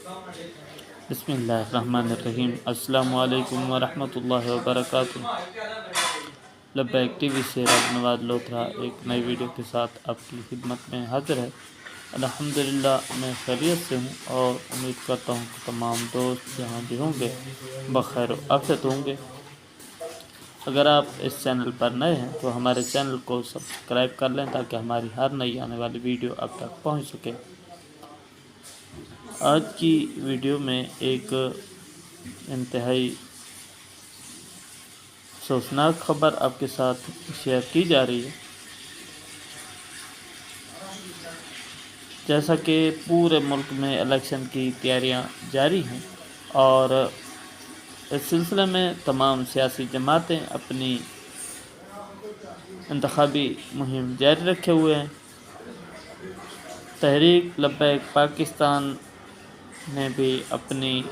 बिस्मिल्लाहिर्रहमानिर्रहीम। अस्सलाम वालेकुम वरहमतुल्लाहि वबरकातुह। लब्बैक टीवी से राज नवाज लोथरा एक नई वीडियो के साथ आपकी खिदमत में हाजिर है। अल्हम्दुलिल्लाह मैं खैरियत से हूँ और उम्मीद करता हूँ कि तमाम दोस्त जहाँ भी होंगे बखैर आफियत होंगे। अगर आप इस चैनल पर नए हैं तो हमारे चैनल को सब्सक्राइब कर लें ताकि हमारी हर नई आने वाली वीडियो आप तक पहुँच सके। आज की वीडियो में एक इंतहाई अफसोसनाक खबर आपके साथ शेयर की जा रही है। जैसा कि पूरे मुल्क में इलेक्शन की तैयारियां जारी हैं और इस सिलसिले में तमाम सियासी जमातें अपनी इंतखाबी मुहिम जारी रखे हुए हैं। तहरीक लब्बैक पाकिस्तान ने भी अपनी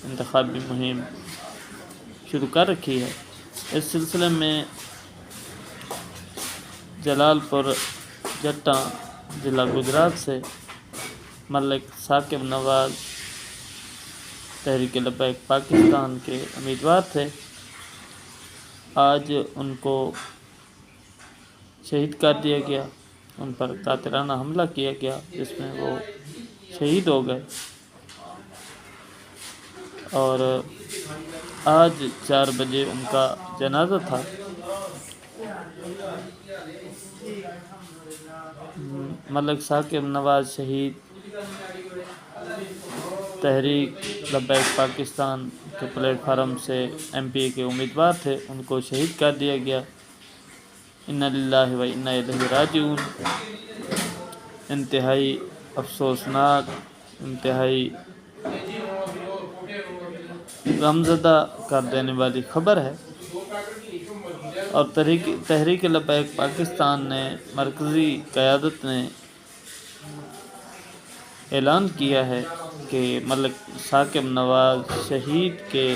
इंतखाबी मुहिम शुरू कर रखी है। इस सिलसिले में जलालपुर जट्टा ज़िला गुजरात से मलिक साकिब नवाज तहरीक लब्बैक पाकिस्तान के उम्मीदवार थे। आज उनको शहीद कर दिया गया, उन पर कातिलाना हमला किया गया जिसमें वो शहीद हो गए। और आज 4 बजे उनका जनाजा था। मलिक साकिब नवाज शहीद तहरीक लब्बैक पाकिस्तान के प्लेटफार्म से MP के उम्मीदवार थे, उनको शहीद कर दिया गया। इन्ना लिल्लाहि व इन्ना इलैहि राजिऊन। इंतहाई अफसोसनाक, इंतहाई गमज़दा कर देने वाली खबर है। और तहरीक लब्बैक पाकिस्तान ने मरकज़ी क़यादत ने ऐलान किया है कि मलिक साकिब नवाज शहीद के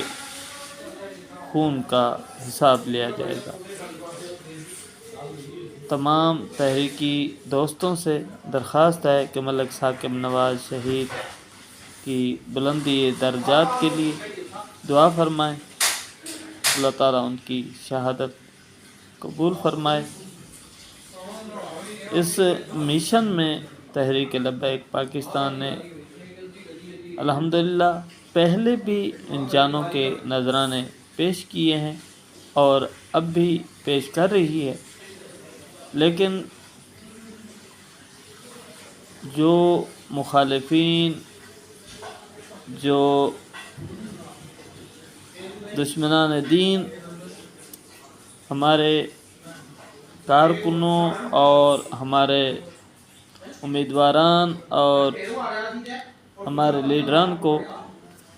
खून का हिसाब लिया जाएगा। तमाम तहरीकी दोस्तों से दरख्वास्त है कि मलिक साकिब नवाज शहीद की बुलंदी दर्जात के लिए दुआ फरमाएँ। अल्लाह ताला उनकी शहादत कबूल फरमाए। इस मिशन में तहरीक लब्बैक पाकिस्तान ने अल्हम्दुलिल्लाह पहले भी इन जानों के नजराने पेश किए हैं और अब भी पेश कर रही है, लेकिन जो मुखालिफिन, जो दुश्मनान दीन हमारे कारकुनों और हमारे उम्मीदवारान और हमारे लीडरान को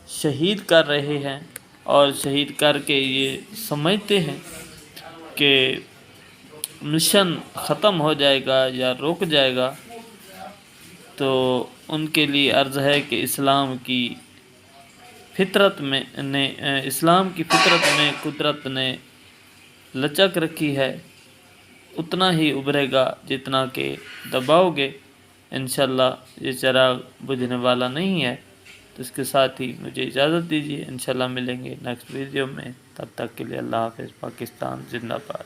शहीद कर रहे हैं और शहीद करके ये समझते हैं कि मिशन ख़त्म हो जाएगा या रुक जाएगा, तो उनके लिए अर्ज़ है कि इस्लाम की फितरत में कुदरत ने लचक रखी है, उतना ही उभरेगा जितना कि दबाओगे। इंशाल्लाह ये चिराग बुझने वाला नहीं है। तो इसके साथ ही मुझे इजाज़त दीजिए। इंशाल्लाह मिलेंगे नेक्स्ट वीडियो में। तब तक के लिए अल्लाह हाफ़िज़। पाकिस्तान जिंदाबाद।